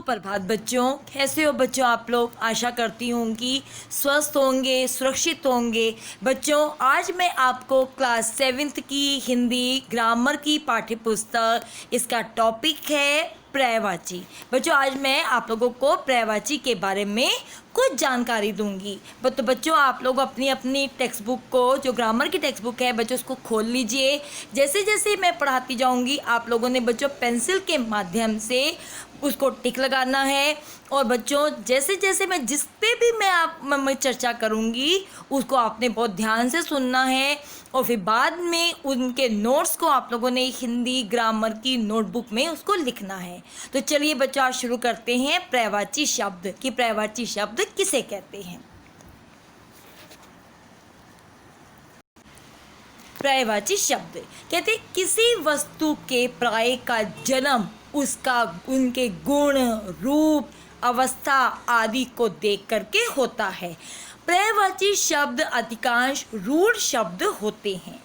सुप्रभात बच्चों, कैसे हो बच्चों आप लोग। आशा करती हूँ कि स्वस्थ होंगे, सुरक्षित होंगे। बच्चों, आज मैं आपको क्लास 7th की हिंदी ग्रामर की पाठ्य पुस्तक, इसका टॉपिक है पर्यायवाची। बच्चों, आज मैं आप लोगों को पर्यायवाची के बारे में कुछ जानकारी दूंगी। तो बच्चों, आप लोग अपनी अपनी टेक्स्ट बुक को, जो ग्रामर की टेक्स्ट बुक है बच्चों, उसको खोल लीजिए। जैसे जैसे मैं पढ़ाती जाऊंगी आप लोगों ने बच्चों पेंसिल के माध्यम से उसको टिक लगाना है। और बच्चों, जैसे जैसे मैं जिस पे भी मैं चर्चा करूंगी उसको आपने बहुत ध्यान से सुनना है। और फिर बाद में उनके नोट्स को आप लोगों ने हिंदी ग्रामर की नोटबुक में उसको लिखना है। तो चलिए बच्चों, आज शुरू करते हैं पर्यायवाची शब्द कि पर्यायवाची शब्द किसे कहते हैं। पर्यायवाची शब्द कहते हैं किसी वस्तु के पर्याय का जन्म उसका उनके गुण, रूप, अवस्था आदि को देख करके होता है। पर्यायवाची शब्द अधिकांश रूढ़ शब्द होते हैं।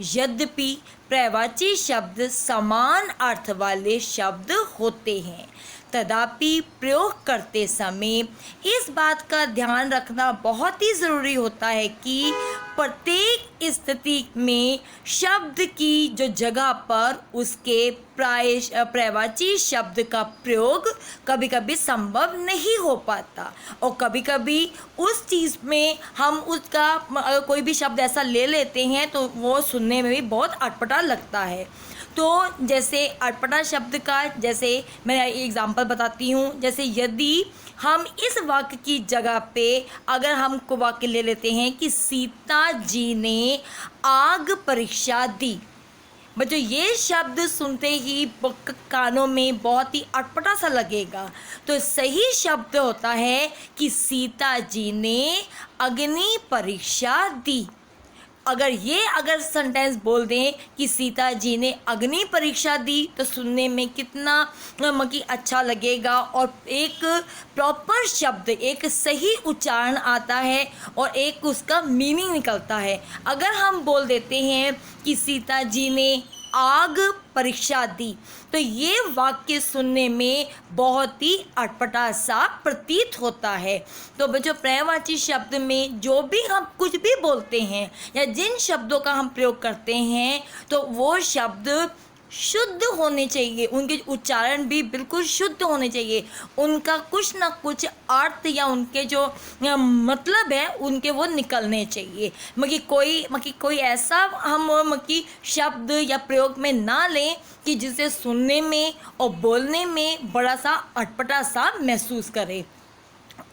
यद्यपि पर्यायवाची शब्द समान अर्थ वाले शब्द होते हैं, तथापि प्रयोग करते समय इस बात का ध्यान रखना बहुत ही ज़रूरी होता है कि प्रत्येक स्थिति में शब्द की जो जगह पर उसके पर्यायवाची शब्द का प्रयोग कभी कभी संभव नहीं हो पाता। और कभी कभी उस चीज़ में हम उसका अगर कोई भी शब्द ऐसा ले लेते हैं तो वो सुनने में भी बहुत अटपटा लगता है। तो जैसे अटपटा शब्द का, जैसे मैं एग्जांपल बताती हूँ। जैसे यदि हम इस वाक्य की जगह पे अगर हम को वाक्य ले लेते हैं कि सीता जी ने आग परीक्षा दी। बच्चों, ये शब्द सुनते ही कानों में बहुत ही अटपटा सा लगेगा। तो सही शब्द होता है कि सीता जी ने अग्नि परीक्षा दी। अगर सेंटेंस बोल दें कि सीता जी ने अग्नि परीक्षा दी तो सुनने में कितना अच्छा लगेगा और एक प्रॉपर शब्द, एक सही उच्चारण आता है और एक उसका मीनिंग निकलता है। अगर हम बोल देते हैं कि सीता जी ने आग परीक्षा दी तो ये वाक्य सुनने में बहुत ही अटपटा सा प्रतीत होता है। तो बच्चों, पर्यायवाची शब्द में जो भी हम कुछ भी बोलते हैं या जिन शब्दों का हम प्रयोग करते हैं तो वो शब्द शुद्ध होने चाहिए, उनके उच्चारण भी बिल्कुल शुद्ध होने चाहिए। उनका कुछ ना कुछ अर्थ या उनके जो मतलब है उनके वो निकलने चाहिए। कोई ऐसा हम शब्द या प्रयोग में ना लें कि जिसे सुनने में और बोलने में बड़ा सा अटपटा सा महसूस करें।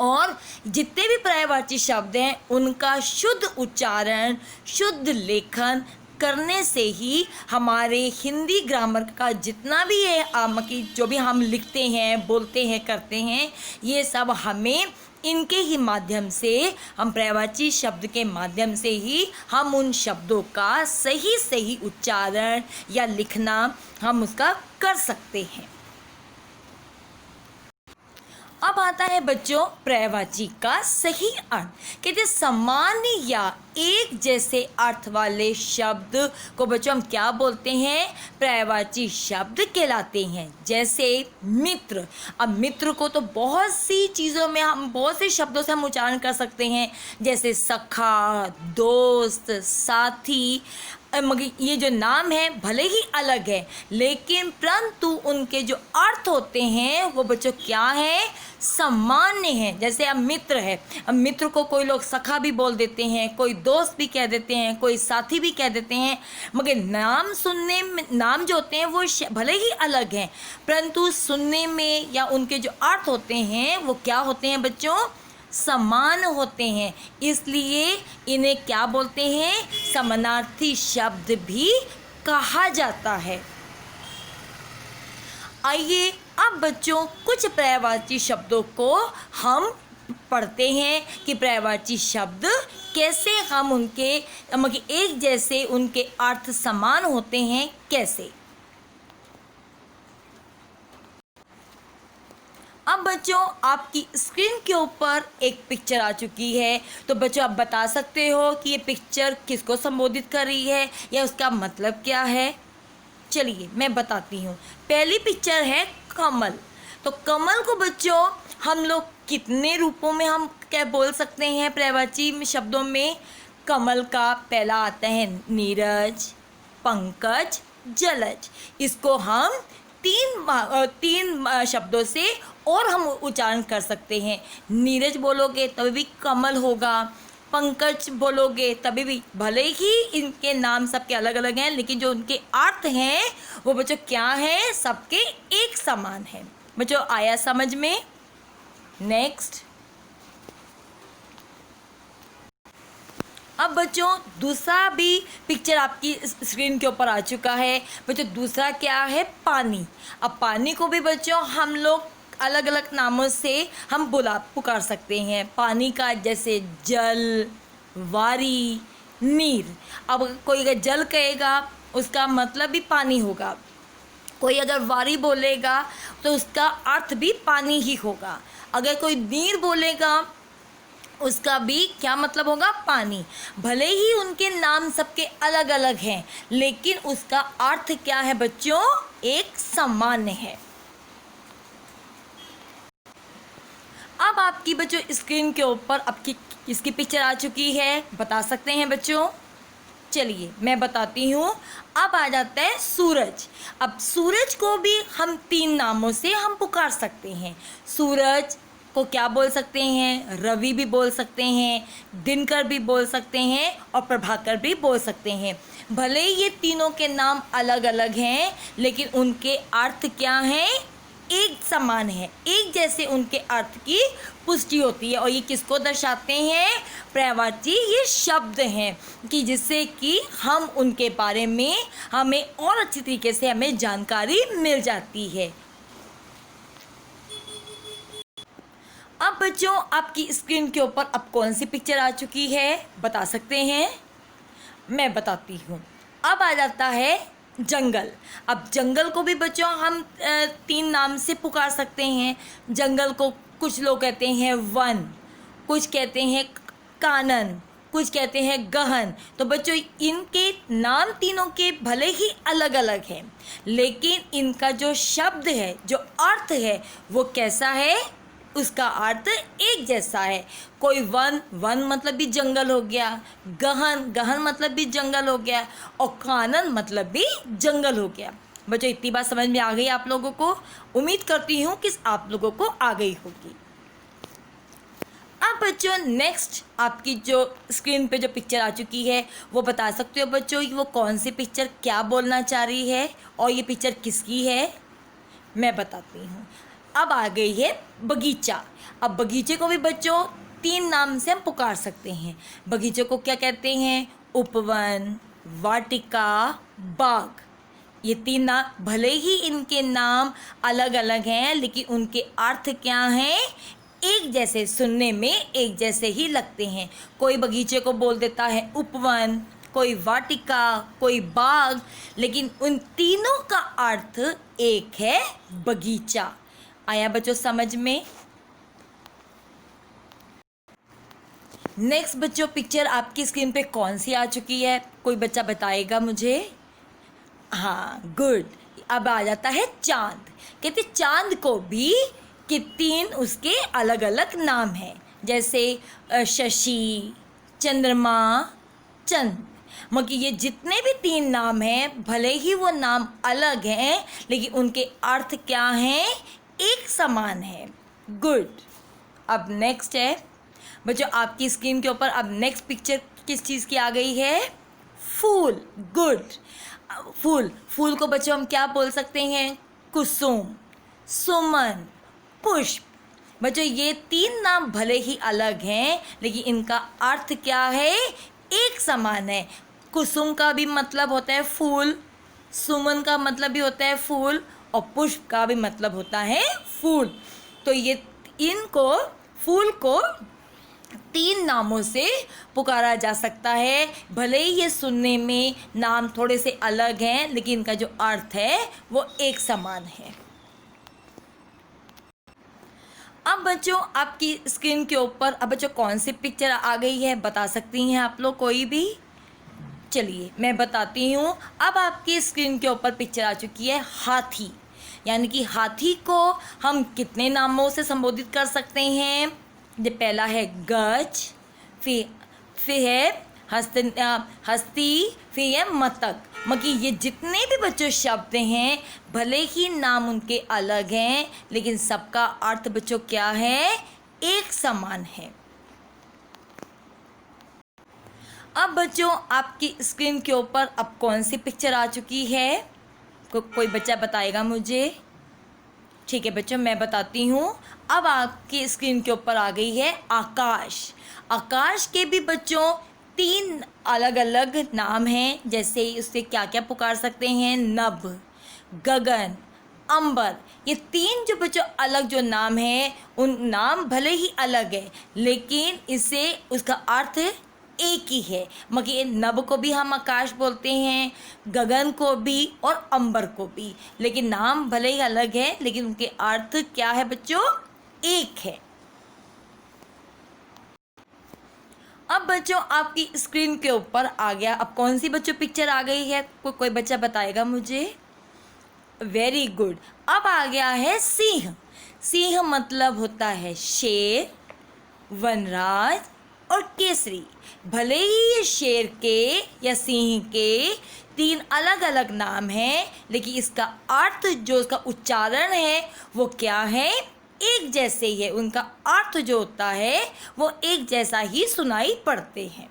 और जितने भी पर्यायवाची शब्द हैं उनका शुद्ध उच्चारण, शुद्ध लेखन करने से ही हमारे हिंदी ग्रामर का जितना भी है जो भी हम लिखते हैं, बोलते हैं, करते हैं, ये सब हमें इनके ही माध्यम से, हम पर्यायवाची शब्द के माध्यम से ही हम उन शब्दों का सही उच्चारण या लिखना हम उसका कर सकते हैं। अब आता है बच्चों पर्यायवाची का सही अर्थ। कहते सामान्य या एक जैसे अर्थ वाले शब्द को बच्चों हम क्या बोलते हैं? पर्यायवाची शब्द कहलाते हैं। जैसे मित्र। अब मित्र को तो बहुत सी चीज़ों में हम, बहुत से शब्दों से हम उच्चारण कर सकते हैं, जैसे सखा, दोस्त, साथी। ये जो नाम है भले ही अलग है लेकिन परंतु उनके जो अर्थ होते हैं वो बच्चों क्या है? सामान्य है। जैसे अब मित्र है, अब मित्र को कोई लोग सखा भी बोल देते हैं, कोई दोस्त भी कह देते हैं, कोई साथी भी कह देते हैं, मगर नाम सुनने में, नाम जो होते हैं वो भले ही अलग हैं परंतु सुनने में या उनके जो अर्थ होते हैं वो क्या होते हैं बच्चों? समान होते हैं। इसलिए इन्हें क्या बोलते हैं? समानार्थी शब्द भी कहा जाता है। आइए अब बच्चों कुछ पर्यायवाची शब्दों को हम पढ़ते हैं कि पर्यायवाची शब्द कैसे हम उनके एक जैसे उनके अर्थ समान होते हैं, कैसे। अब बच्चों आपकी स्क्रीन के ऊपर एक पिक्चर आ चुकी है। तो बच्चों आप बता सकते हो कि ये पिक्चर किसको संबोधित कर रही है या उसका मतलब क्या है? चलिए मैं बताती हूँ। पहली पिक्चर है कमल। तो कमल को बच्चों हम लोग कितने रूपों में हम क्या बोल सकते हैं पर्यायवाची शब्दों में? कमल का पहला आता है नीरज, पंकज, जलज। इसको हम तीन शब्दों से और हम उच्चारण कर सकते हैं। नीरज बोलोगे तभी भी कमल होगा, पंकज बोलोगे तभी भी, भले ही इनके नाम सबके अलग अलग हैं लेकिन जो उनके अर्थ हैं वो बच्चों क्या हैं? सबके एक समान है। बच्चों आया समझ में? नेक्स्ट, अब बच्चों दूसरा भी पिक्चर आपकी स्क्रीन के ऊपर आ चुका है। बच्चों दूसरा क्या है? पानी। अब पानी को भी बच्चों हम लोग अलग अलग नामों से हम पुकार सकते हैं। पानी का जैसे जल, वारी, नीर। अब कोई अगर जल कहेगा उसका मतलब भी पानी होगा, कोई अगर वारी बोलेगा तो उसका अर्थ भी पानी ही होगा, अगर कोई नीर बोलेगा उसका भी क्या मतलब होगा? पानी। भले ही उनके नाम सबके अलग अलग हैं लेकिन उसका अर्थ क्या है बच्चों? एक सामान्य है। अब आपकी बच्चों स्क्रीन के ऊपर आपकी इसकी पिक्चर आ चुकी है, बता सकते हैं बच्चों? चलिए मैं बताती हूँ। अब आ जाता है सूरज। अब सूरज को भी हम तीन नामों से हम पुकार सकते हैं। सूरज को क्या बोल सकते हैं? रवि भी बोल सकते हैं, दिनकर भी बोल सकते हैं और प्रभाकर भी बोल सकते हैं। भले ही ये तीनों के नाम अलग अलग हैं लेकिन उनके अर्थ क्या हैं? एक समान है, एक जैसे उनके अर्थ की पुष्टि होती है। और ये किसको दर्शाते हैं? पर्यायवाची ये शब्द हैं कि जिससे कि हम उनके बारे में हमें और अच्छी तरीके से हमें जानकारी मिल जाती है। अब बच्चों आपकी स्क्रीन के ऊपर अब कौन सी पिक्चर आ चुकी है, बता सकते हैं? मैं बताती हूँ। अब आ जाता है जंगल। अब जंगल को भी बच्चों हम तीन नाम से पुकार सकते हैं। जंगल को कुछ लोग कहते हैं वन, कुछ कहते हैं कानन, कुछ कहते हैं गहन। तो बच्चों इनके नाम तीनों के भले ही अलग अलग हैं लेकिन इनका जो शब्द है, जो अर्थ है वो कैसा है? उसका अर्थ एक जैसा है। कोई वन, वन मतलब भी जंगल हो गया, गहन, गहन मतलब भी जंगल हो गया और कानन मतलब भी जंगल हो गया। बच्चों इतनी बात समझ में आ गई आप लोगों को? उम्मीद करती हूँ कि आप लोगों को आ गई होगी। अब बच्चों नेक्स्ट आपकी जो स्क्रीन पे जो पिक्चर आ चुकी है वो बता सकते हो बच्चों वो कौन सी पिक्चर क्या बोलना चाह रही है और ये पिक्चर किसकी है? मैं बताती हूँ। अब आ गई है बगीचा। अब बगीचे को भी बच्चों तीन नाम से हम पुकार सकते हैं। बगीचे को क्या कहते हैं? उपवन, वाटिका, बाग। ये तीन नाम भले ही इनके नाम अलग अलग हैं लेकिन उनके अर्थ क्या हैं? एक जैसे, सुनने में एक जैसे ही लगते हैं। कोई बगीचे को बोल देता है उपवन, कोई वाटिका, कोई बाग, लेकिन उन तीनों का अर्थ एक है, बगीचा। आया बच्चों समझ में? नेक्स्ट बच्चों पिक्चर आपकी स्क्रीन पे कौन सी आ चुकी है? कोई बच्चा बताएगा मुझे? हाँ गुड। अब आ जाता है चांद। कहते चांद को भी कि तीन उसके अलग अलग नाम हैं, जैसे शशि, चंद्रमा, चंद। मगर ये जितने भी तीन नाम हैं भले ही वो नाम अलग हैं लेकिन उनके अर्थ क्या हैं? एक समान है। गुड। अब नेक्स्ट है बच्चों आपकी स्क्रीन के ऊपर अब नेक्स्ट पिक्चर किस चीज़ की आ गई है? फूल। गुड। फूल, फूल को बच्चों हम क्या बोल सकते हैं? कुसुम, सुमन, पुष्प। बच्चों ये तीन नाम भले ही अलग हैं लेकिन इनका अर्थ क्या है? एक समान है। कुसुम का भी मतलब होता है फूल, सुमन का मतलब भी होता है फूल और पुष्प का भी मतलब होता है फूल। तो ये इनको फूल को तीन नामों से पुकारा जा सकता है। भले ही ये सुनने में नाम थोड़े से अलग हैं लेकिन इनका जो अर्थ है वो एक समान है। अब बच्चों आपकी स्क्रीन के ऊपर अब बच्चों कौन सी पिक्चर आ गई है, बता सकती हैं आप लोग कोई भी? चलिए मैं बताती हूँ। अब आपकी स्क्रीन के ऊपर पिक्चर आ चुकी है हाथी। यानी कि हाथी को हम कितने नामों से संबोधित कर सकते हैं? जो पहला है गज, फिर है हस्ती, फिर है मतक। मगर ये जितने भी बच्चों शब्द हैं, भले ही नाम उनके अलग हैं, लेकिन सबका अर्थ बच्चों क्या है? एक समान है। अब बच्चों आपकी स्क्रीन के ऊपर अब कौन सी पिक्चर आ चुकी है? कोई बच्चा बताएगा मुझे? ठीक है बच्चों, मैं बताती हूँ। अब आपकी स्क्रीन के ऊपर आ गई है आकाश। आकाश के भी बच्चों 3 अलग अलग नाम हैं। जैसे उससे क्या क्या पुकार सकते हैं? नभ, गगन, अंबर। ये 3 जो बच्चों अलग जो नाम हैं, उन नाम भले ही अलग है, लेकिन इससे उसका अर्थ एक ही है। मगर नभ को भी हम आकाश बोलते हैं, गगन को भी और अंबर को भी, लेकिन नाम भले ही अलग है, लेकिन उनके अर्थ क्या है बच्चों? एक है। अब बच्चों आपकी स्क्रीन के ऊपर आ गया, अब कौन सी बच्चों पिक्चर आ गई है? कोई बच्चा बताएगा मुझे? Very good. अब आ गया है सिंह। सिंह मतलब होता है शेर, वनराज और केसरी। भले ही ये शेर के या सिंह के 3 अलग अलग नाम हैं, लेकिन इसका अर्थ जो उसका उच्चारण है वो क्या है? एक जैसे ही है। उनका अर्थ जो होता है वो एक जैसा ही सुनाई पड़ते हैं।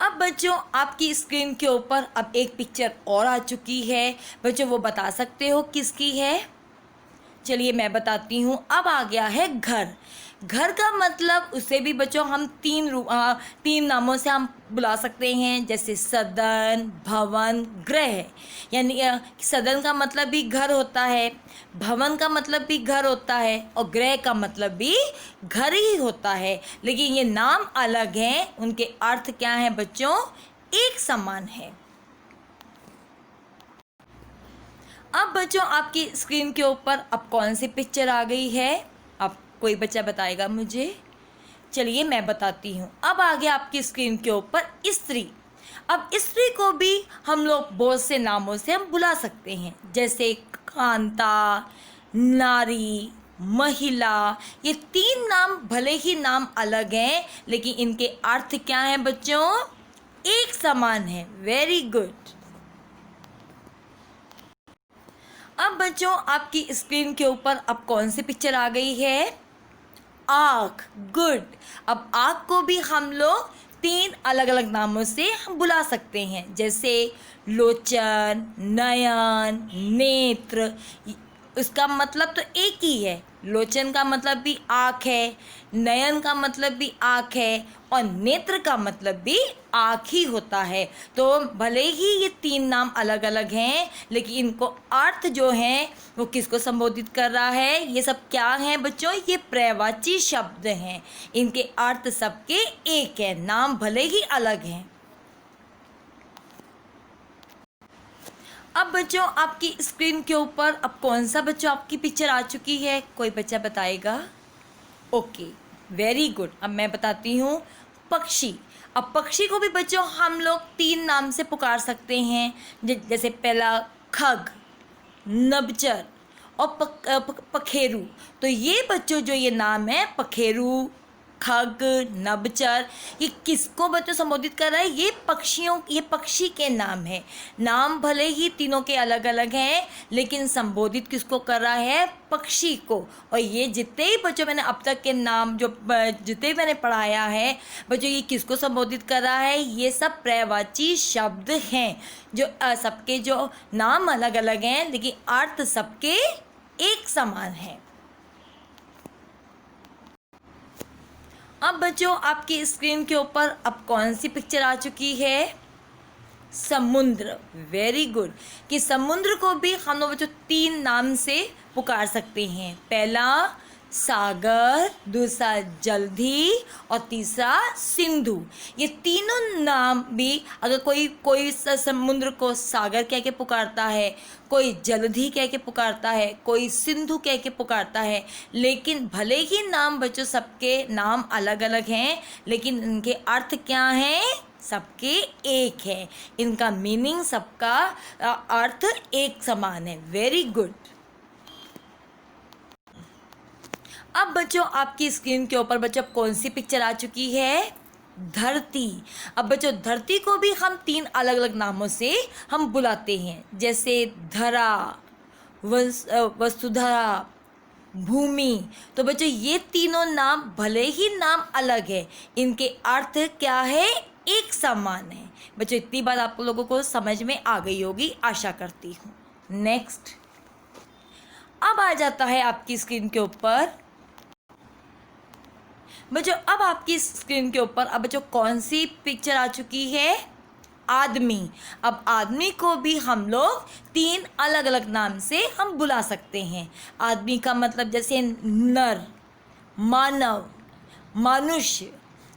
अब बच्चों आपकी स्क्रीन के ऊपर अब एक पिक्चर और आ चुकी है। बच्चों वो बता सकते हो किसकी है? चलिए मैं बताती हूँ। अब आ गया है घर। घर का मतलब उसे भी बच्चों हम 3 नामों से हम बुला सकते हैं, जैसे सदन, भवन, गृह। यानी सदन का मतलब भी घर होता है, भवन का मतलब भी घर होता है और गृह का मतलब भी घर ही होता है, लेकिन ये नाम अलग हैं। उनके अर्थ क्या हैं बच्चों? एक समान है। अब बच्चों आपकी स्क्रीन के ऊपर अब कौन सी पिक्चर आ गई है? अब कोई बच्चा बताएगा मुझे? चलिए मैं बताती हूँ। अब आ गया आपकी स्क्रीन के ऊपर स्त्री। अब स्त्री को भी हम लोग बहुत से नामों से हम बुला सकते हैं, जैसे कांता, नारी, महिला। ये 3 नाम भले ही नाम अलग हैं, लेकिन इनके अर्थ क्या हैं बच्चों? एक समान है। Very good. अब बच्चों आपकी स्क्रीन के ऊपर अब कौन सी पिक्चर आ गई है? आँख। गुड। अब आँख को भी हम लोग 3 अलग अलग नामों से हम बुला सकते हैं, जैसे लोचन, नयन, नेत्र। उसका मतलब तो एक ही है। लोचन का मतलब भी आँख है, नयन का मतलब भी आँख है और नेत्र का मतलब भी आँख ही होता है। तो भले ही ये 3 नाम अलग अलग हैं, लेकिन इनको अर्थ जो हैं वो किसको संबोधित कर रहा है? ये सब क्या हैं बच्चों? ये पर्यायवाची शब्द हैं। इनके अर्थ सबके एक है, नाम भले ही अलग हैं। अब बच्चों आपकी स्क्रीन के ऊपर अब कौन सा बच्चों आपकी पिक्चर आ चुकी है? कोई बच्चा बताएगा? Okay, very good. अब मैं बताती हूँ पक्षी। अब पक्षी को भी बच्चों हम लोग 3 नाम से पुकार सकते हैं, जैसे पहला खग, नभचर और पखेरु। तो ये बच्चों जो ये नाम है पखेरु, खग, नभचर, ये किसको बच्चों संबोधित कर रहा है? ये पक्षी के नाम है। नाम भले ही तीनों के अलग अलग हैं, लेकिन संबोधित किसको कर रहा है? पक्षी को। और ये जितने ही बच्चों मैंने अब तक के नाम जितने मैंने पढ़ाया है बच्चों, ये किसको संबोधित कर रहा है? ये सब पर्यायवाची शब्द हैं, जो सबके जो नाम अलग अलग हैं, लेकिन अर्थ सबके एक समान है। अब बच्चों आपकी स्क्रीन के ऊपर अब कौन सी पिक्चर आ चुकी है? समुद्र। Very good. कि समुद्र को भी हम लोग बच्चों 3 नाम से पुकार सकते हैं। पहला सागर, दूसरा जलधि और तीसरा सिंधु। ये तीनों नाम भी अगर कोई समुद्र को सागर कह के पुकारता है, कोई जलधि कह के पुकारता है, कोई सिंधु कह के पुकारता है, लेकिन भले ही नाम बच्चों सबके नाम अलग अलग हैं, लेकिन इनके अर्थ क्या हैं? सबके एक है, इनका मीनिंग सबका अर्थ एक समान है। Very good. अब बच्चों आपकी स्क्रीन के ऊपर बच्चों कौन सी पिक्चर आ चुकी है? धरती। अब बच्चों धरती को भी हम 3 अलग अलग नामों से हम बुलाते हैं, जैसे धरा, वसुधरा, भूमि। तो बच्चों ये तीनों नाम भले ही नाम अलग है, इनके अर्थ क्या है? एक समान है। बच्चों इतनी बात आप लोगों को समझ में आ गई होगी, आशा करती हूँ। नेक्स्ट, अब आ जाता है आपकी स्क्रीन के ऊपर बच्चों, अब आपकी स्क्रीन के ऊपर अब बच्चों कौन सी पिक्चर आ चुकी है? आदमी। अब आदमी को भी हम लोग 3 अलग अलग नाम से हम बुला सकते हैं। आदमी का मतलब जैसे नर, मानव, मनुष्य।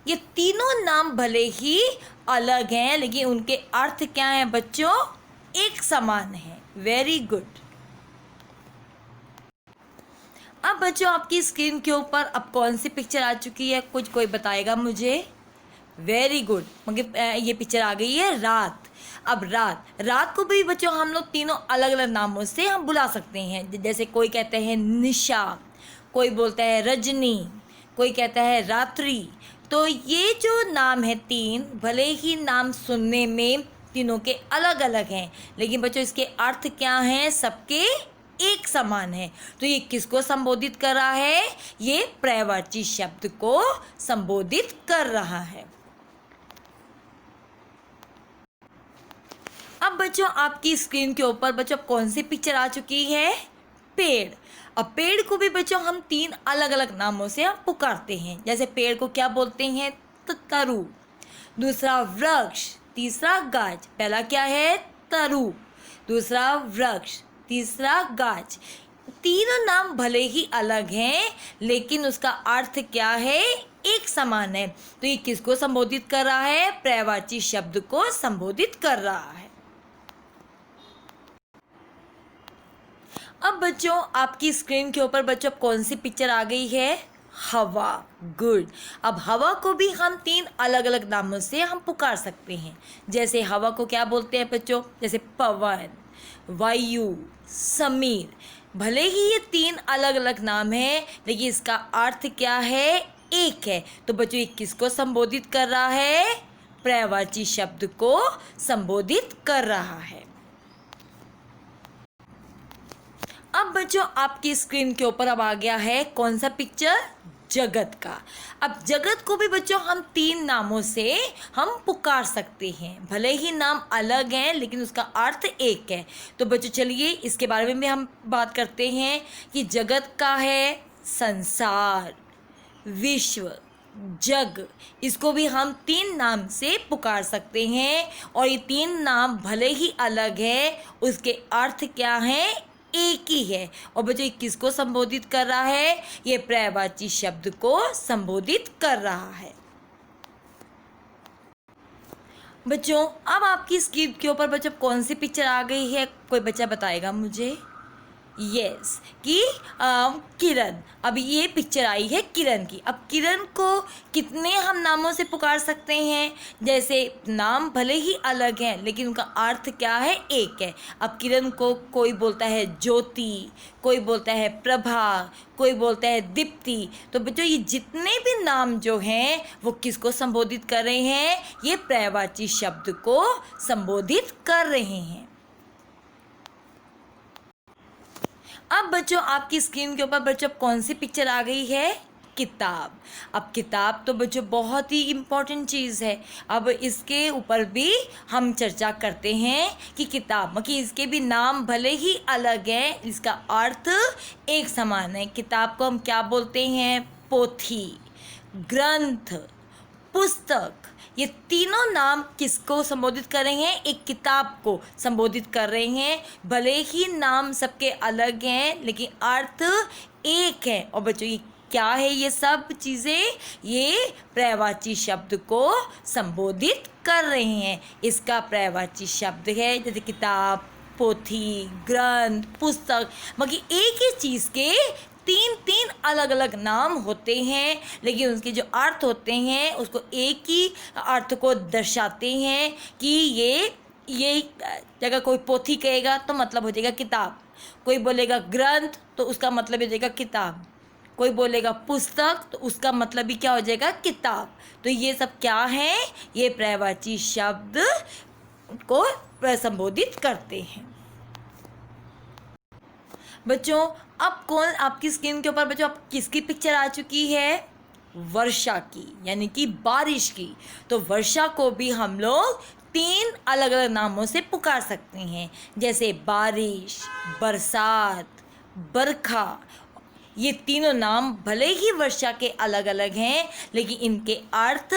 ये तीनों नाम भले ही अलग हैं, लेकिन उनके अर्थ क्या हैं बच्चों? एक समान है। Very good. अब बच्चों आपकी स्क्रीन के ऊपर अब कौन सी पिक्चर आ चुकी है? कुछ कोई बताएगा मुझे? Very good. मगर ये पिक्चर आ गई है रात। अब रात को भी बच्चों हम लोग तीनों अलग अलग नामों से हम बुला सकते हैं। जैसे कोई कहते हैं निशा, कोई बोलता है रजनी, कोई कहता है रात्रि। तो ये जो नाम है 3, भले ही नाम सुनने में तीनों के अलग अलग हैं, लेकिन बच्चों इसके अर्थ क्या हैं? सबके एक समान है। तो ये किसको संबोधित कर रहा है? ये पर्यायवाची शब्द को संबोधित कर रहा है। अब बच्चों आपकी स्क्रीन के ऊपर बच्चों कौन सी पिक्चर आ चुकी है? पेड़। अब पेड़ को भी बच्चों हम 3 अलग अलग नामों से हम पुकारते हैं। जैसे पेड़ को क्या बोलते हैं? तरु, दूसरा वृक्ष, तीसरा गाछ। पहला क्या है? तरु, दूसरा वृक्ष, तीसरा गाछ। तीनों नाम भले ही अलग हैं, लेकिन उसका अर्थ क्या है? एक समान है। तो ये किसको संबोधित कर रहा है? पर्यायवाची शब्द को संबोधित कर रहा है। अब बच्चों आपकी स्क्रीन के ऊपर बच्चों कौन सी पिक्चर आ गई है? हवा। गुड। अब हवा को भी हम 3 अलग अलग नामों से हम पुकार सकते हैं। जैसे हवा को क्या बोलते हैं बच्चों? जैसे पवन, वायु, समीर। भले ही ये 3 अलग अलग नाम हैं, लेकिन इसका अर्थ क्या है? एक है। तो बच्चों ये किसको संबोधित कर रहा है? पर्यायवाची शब्द को संबोधित कर रहा है। अब बच्चों आपकी स्क्रीन के ऊपर अब आ गया है कौन सा पिक्चर? जगत का। अब जगत को भी बच्चों हम 3 नामों से हम पुकार सकते हैं। भले ही नाम अलग हैं, लेकिन उसका अर्थ एक है। तो बच्चों चलिए इसके बारे में भी हम बात करते हैं कि जगत का है संसार, विश्व, जग। इसको भी हम 3 नाम से पुकार सकते हैं, और ये 3 नाम भले ही अलग है, उसके अर्थ क्या हैं? एक ही है। और बच्चों ये किसको संबोधित कर रहा है? ये पर्यायवाची शब्द को संबोधित कर रहा है। बच्चों अब आपकी स्क्रीन के ऊपर बच्चों कौन सी पिक्चर आ गई है? कोई बच्चा बताएगा मुझे? यस, कि किरण। अब ये पिक्चर आई है किरण की। अब किरण को कितने हम नामों से पुकार सकते हैं? जैसे नाम भले ही अलग हैं, लेकिन उनका अर्थ क्या है? एक है। अब किरण को कोई बोलता है ज्योति, कोई बोलता है प्रभा, कोई बोलता है दीप्ति। तो बच्चों ये जितने भी नाम जो हैं वो किसको संबोधित कर रहे हैं? ये पर्यायवाची शब्द को संबोधित कर रहे हैं। अब बच्चों आपकी स्क्रीन के ऊपर बच्चों कौन सी पिक्चर आ गई है? किताब। अब किताब तो बच्चों बहुत ही इम्पोर्टेंट चीज़ है। अब इसके ऊपर भी हम चर्चा करते हैं कि किताब कि इसके भी नाम भले ही अलग हैं, इसका अर्थ एक समान है। किताब को हम क्या बोलते हैं? पोथी, ग्रंथ, पुस्तक। ये तीनों नाम किसको संबोधित कर रहे हैं? एक किताब को संबोधित कर रहे हैं। भले ही नाम सबके अलग हैं, लेकिन अर्थ एक है। और बच्चों ये क्या है? ये सब चीज़ें ये पर्यायवाची शब्द को संबोधित कर रहे हैं। इसका पर्यायवाची शब्द है जैसे किताब, पोथी, ग्रंथ, पुस्तक। बाकी एक ही चीज़ के तीन तीन अलग अलग नाम होते हैं, लेकिन उसके जो अर्थ होते हैं उसको एक ही अर्थ को दर्शाते हैं कि ये जगह कोई पोथी कहेगा तो मतलब हो जाएगा किताब, कोई बोलेगा ग्रंथ तो उसका मतलब हो जाएगा किताब, कोई बोलेगा पुस्तक तो उसका मतलब भी क्या हो जाएगा किताब। तो ये सब क्या है, ये पर्यायवाची शब्द को संबोधित करते हैं। बच्चों अब कौन आपकी स्क्रीन के ऊपर बच्चों आप किसकी पिक्चर आ चुकी है, वर्षा की, यानी कि बारिश की। तो वर्षा को भी हम लोग तीन अलग अलग नामों से पुकार सकते हैं, जैसे बारिश, बरसात, बरखा। ये तीनों नाम भले ही वर्षा के अलग अलग हैं, लेकिन इनके अर्थ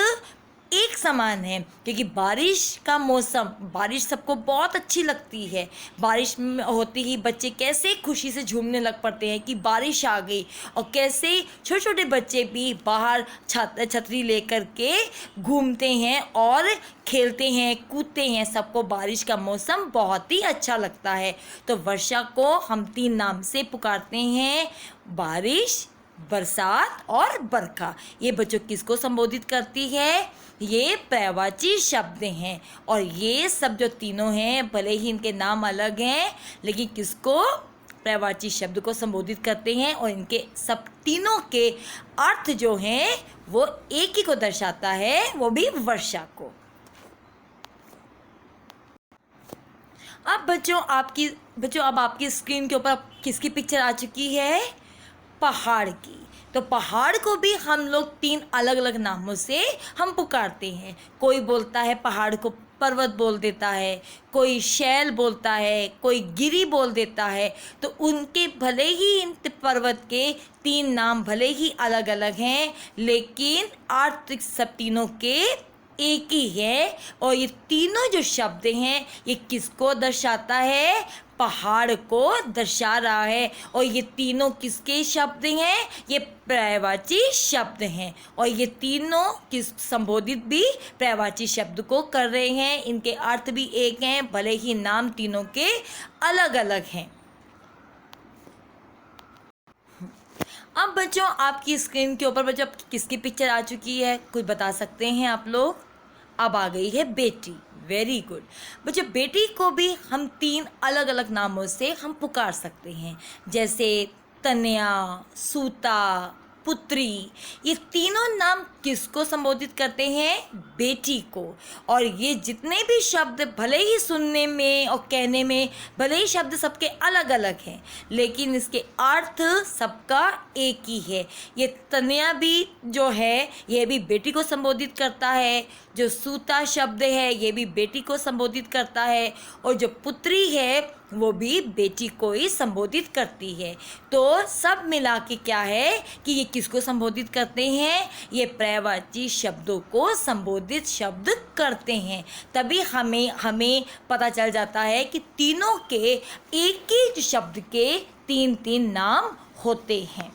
एक समान है, क्योंकि बारिश का मौसम, बारिश सबको बहुत अच्छी लगती है। बारिश में होती ही बच्चे कैसे खुशी से झूमने लग पड़ते हैं कि बारिश आ गई, और कैसे छोटे छोटे बच्चे भी बाहर छतरी लेकर के घूमते हैं और खेलते हैं, कूदते हैं। सबको बारिश का मौसम बहुत ही अच्छा लगता है। तो वर्षा को हम तीन नाम से पुकारते हैं, बारिश, बरसात और बरखा। ये बच्चों किसको संबोधित करती है, ये पर्यायवाची शब्द हैं। और ये सब जो तीनों हैं, भले ही इनके नाम अलग हैं, लेकिन किसको, पर्यायवाची शब्द को संबोधित करते हैं। और इनके सब तीनों के अर्थ जो हैं वो एक ही को दर्शाता है, वो भी वर्षा को। अब बच्चों अब आपकी स्क्रीन के ऊपर किसकी पिक्चर आ चुकी है, पहाड़ की। तो पहाड़ को भी हम लोग तीन अलग अलग नामों से हम पुकारते हैं। कोई बोलता है पहाड़ को पर्वत बोल देता है, कोई शैल बोलता है, कोई गिरी बोल देता है। तो उनके भले ही इन पर्वत के तीन नाम भले ही अलग अलग हैं, लेकिन अर्थ सब तीनों के एक ही है। और ये तीनों जो शब्द हैं ये किसको दर्शाता है, पहाड़ को दर्शा रहा है। और ये तीनों किसके शब्द हैं, ये पर्यायवाची शब्द हैं। और ये तीनों किस संबोधित भी पर्यायवाची शब्द को कर रहे हैं। इनके अर्थ भी एक हैं, भले ही नाम तीनों के अलग अलग हैं। अब बच्चों आपकी स्क्रीन के ऊपर बच्चों किसकी पिक्चर आ चुकी है, कुछ बता सकते हैं आप लोग। अब आ गई है बेटी, वेरी गुड। बच्चों बेटी को भी हम तीन अलग अलग नामों से हम पुकार सकते हैं, जैसे तनया, सूता, पुत्री। ये तीनों नाम किसको संबोधित करते हैं, बेटी को। और ये जितने भी शब्द भले ही सुनने में और कहने में भले ही शब्द सबके अलग अलग हैं, लेकिन इसके अर्थ सबका एक ही है। ये तनया भी जो है ये भी बेटी को संबोधित करता है, जो सूता शब्द है ये भी बेटी को संबोधित करता है, और जो पुत्री है वो भी बेटी को ही संबोधित करती है। तो सब मिला के क्या है कि ये किसको संबोधित करते हैं, ये पर्यायवाची शब्दों को संबोधित शब्द करते हैं। तभी हमें पता चल जाता है कि तीनों के एक ही शब्द के तीन तीन नाम होते हैं।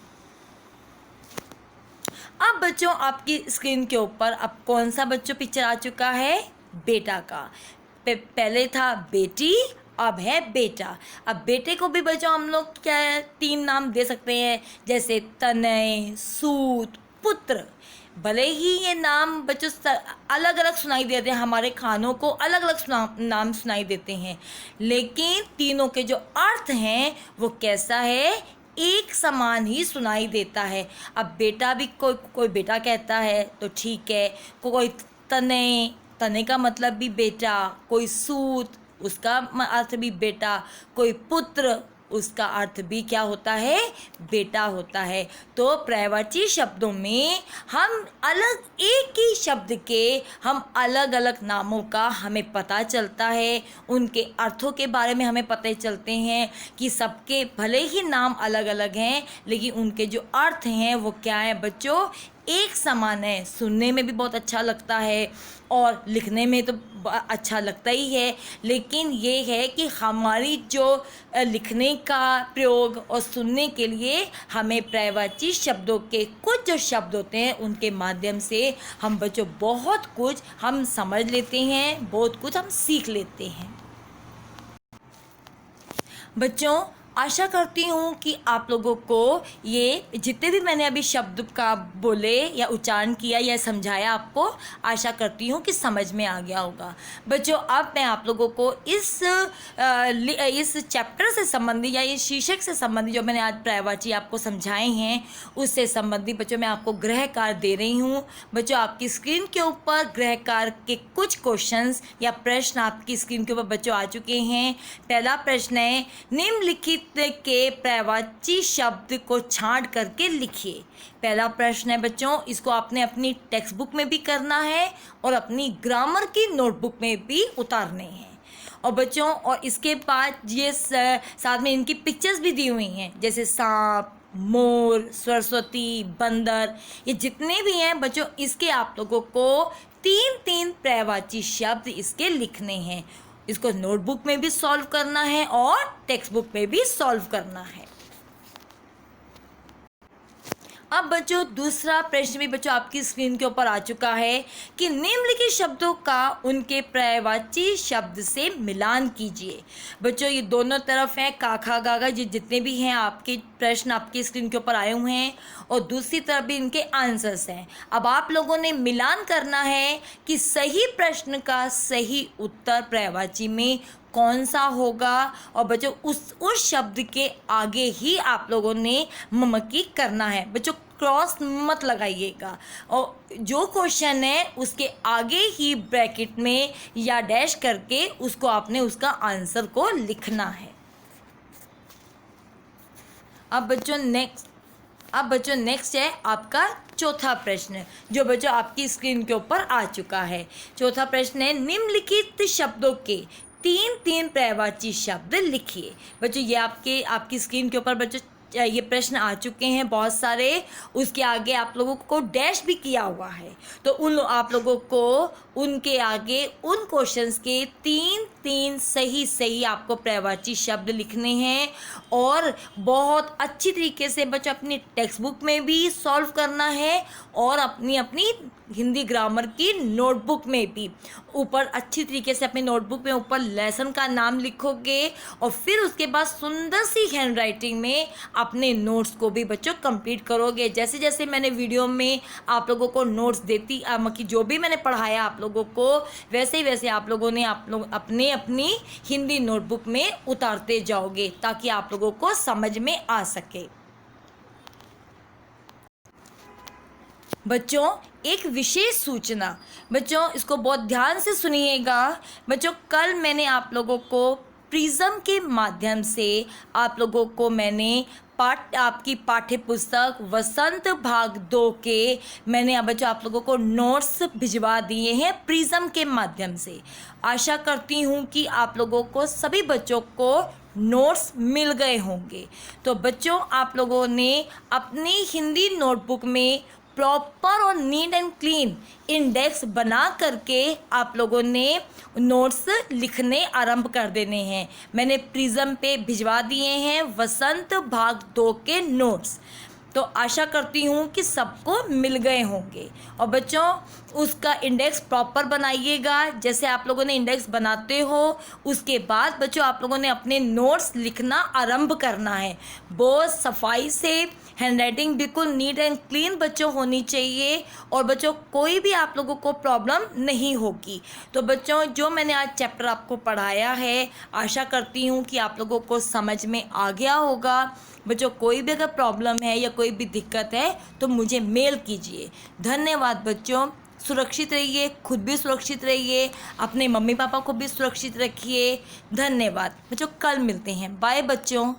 अब बच्चों आपकी स्क्रीन के ऊपर अब कौन सा बच्चों पिक्चर आ चुका है, बेटा का। पहले था बेटी, अब है बेटा। अब बेटे को भी बच्चों हम लोग क्या है तीन नाम दे सकते हैं, जैसे तनय, सूत, पुत्र। भले ही ये नाम बच्चों अलग अलग सुनाई देते हैं, हमारे खानों को अलग अलग नाम सुनाई देते हैं, लेकिन तीनों के जो अर्थ हैं वो कैसा है, एक समान ही सुनाई देता है। अब बेटा भी कोई बेटा कहता है तो ठीक है, कोई तने का मतलब भी बेटा, कोई सूत उसका अर्थ भी बेटा, कोई पुत्र उसका अर्थ भी क्या होता है, बेटा होता है। तो पर्यायवाची शब्दों में हम अलग एक ही शब्द के हम अलग अलग नामों का हमें पता चलता है, उनके अर्थों के बारे में हमें पता चलते हैं कि सबके भले ही नाम अलग अलग हैं, लेकिन उनके जो अर्थ हैं वो क्या है बच्चों, एक समान है। सुनने में भी बहुत अच्छा लगता है और लिखने में तो अच्छा लगता ही है, लेकिन ये है कि हमारी जो लिखने का प्रयोग और सुनने के लिए हमें पर्यायवाची शब्दों के कुछ जो शब्द होते हैं उनके माध्यम से हम बच्चों बहुत कुछ हम समझ लेते हैं, बहुत कुछ हम सीख लेते हैं। बच्चों आशा करती हूँ कि आप लोगों को ये जितने भी मैंने अभी शब्द का बोले या उच्चारण किया या समझाया आपको, आशा करती हूँ कि समझ में आ गया होगा। बच्चों अब मैं आप लोगों को इस चैप्टर से संबंधी या इस शीर्षक से संबंधी जो मैंने आज पर्यायवाची आपको समझाए हैं उससे संबंधी बच्चों मैं आपको गृह कार्य दे रही हूँ। बच्चों आपकी स्क्रीन के ऊपर गृह कार्य के कुछ क्वेश्चंस या प्रश्न आपकी स्क्रीन के ऊपर बच्चों आ चुके हैं। पहला प्रश्न है, निम्नलिखित के पर्यायवाची शब्द को छांट करके लिखिए। पहला प्रश्न है बच्चों, इसको आपने अपनी टेक्स्ट बुक में भी करना है और अपनी ग्रामर की नोटबुक में भी उतारने हैं। और बच्चों और इसके बाद ये साथ में इनकी पिक्चर्स भी दी हुई हैं, जैसे सांप, मोर, सरस्वती, बंदर, ये जितने भी हैं बच्चों इसके आप लोगों को 3-3 पर्यायवाची शब्द इसके लिखने हैं। इसको नोटबुक में भी सॉल्व करना है और टेक्स्ट बुक में भी सॉल्व करना है। अब बच्चों दूसरा प्रश्न भी बच्चों आपकी स्क्रीन के ऊपर आ चुका है कि निम्नलिखित शब्दों का उनके पर्यायवाची शब्द से मिलान कीजिए। बच्चों ये दोनों तरफ हैं, काखा गागा जितने भी हैं आपके प्रश्न आपकी स्क्रीन के ऊपर आए हुए हैं और दूसरी तरफ भी इनके आंसर्स हैं। अब आप लोगों ने मिलान करना है कि सही प्रश्न का सही उत्तर पर्यायवाची में कौन सा होगा और बच्चों उस शब्द के आगे ही आप लोगों ने ममकी करना है। बच्चों क्रॉस मत लगाइएगा और जो क्वेश्चन है उसके आगे ही ब्रैकेट में या डैश करके उसको आपने उसका आंसर को लिखना है। अब बच्चों नेक्स्ट है आपका चौथा प्रश्न जो बच्चों आपकी स्क्रीन के ऊपर आ चुका है। चौथा प्रश्न है, निम्नलिखित शब्दों के 3-3 पर्यायवाची शब्द लिखिए। बच्चों ये आपकी स्क्रीन के ऊपर बच्चों ये प्रश्न आ चुके हैं बहुत सारे, उसके आगे आप लोगों को डैश भी किया हुआ है, तो आप लोगों को उनके आगे उन क्वेश्चंस के 3-3 सही आपको पर्यायवाची शब्द लिखने हैं और बहुत अच्छी तरीके से बच्चों अपनी टेक्स्ट बुक में भी सॉल्व करना है और अपनी हिंदी ग्रामर की नोटबुक में भी ऊपर अच्छी तरीके से अपनी नोटबुक में ऊपर लेसन का नाम लिखोगे और फिर उसके बाद सुंदर सी हैंड राइटिंग में अपने नोट्स को भी बच्चों कंप्लीट करोगे। जैसे जैसे मैंने वीडियो में आप लोगों को नोट्स देती कि जो भी मैंने पढ़ाया आप लोगों को वैसे आप लोगों ने अपनी हिंदी नोटबुक में उतारते जाओगे ताकि आप लोगों को समझ में आ सके। बच्चों एक विशेष सूचना, बच्चों इसको बहुत ध्यान से सुनिएगा। बच्चों कल मैंने आप लोगों को प्रिज्म के माध्यम से आप लोगों को मैंने आपकी पाठ्य पुस्तक वसंत भाग 2 के मैंने बच्चों आप लोगों को नोट्स भिजवा दिए हैं प्रिज्म के माध्यम से। आशा करती हूँ कि आप लोगों को सभी बच्चों को नोट्स मिल गए होंगे। तो बच्चों आप लोगों ने अपनी हिंदी नोटबुक में प्रॉपर और नीट एंड क्लीन इंडेक्स बना करके आप लोगों ने नोट्स लिखने आरंभ कर देने हैं। मैंने प्रिज्म पे भिजवा दिए हैं वसंत भाग 2 के नोट्स, तो आशा करती हूँ कि सबको मिल गए होंगे। और बच्चों उसका इंडेक्स प्रॉपर बनाइएगा, जैसे आप लोगों ने इंडेक्स बनाते हो उसके बाद बच्चों आप लोगों ने अपने नोट्स लिखना आरंभ करना है। बहुत सफाई से हैंड राइटिंग बिल्कुल नीट एंड क्लीन बच्चों होनी चाहिए और बच्चों कोई भी आप लोगों को प्रॉब्लम नहीं होगी। तो बच्चों जो मैंने आज चैप्टर आपको पढ़ाया है आशा करती हूँ कि आप लोगों को समझ में आ गया होगा। बच्चों कोई भी अगर प्रॉब्लम है या कोई भी दिक्कत है तो मुझे मेल कीजिए। धन्यवाद बच्चों, सुरक्षित रहिए, खुद भी सुरक्षित रहिए, अपने मम्मी पापा को भी सुरक्षित रखिए। धन्यवाद बच्चों, कल मिलते हैं। बाय बच्चों।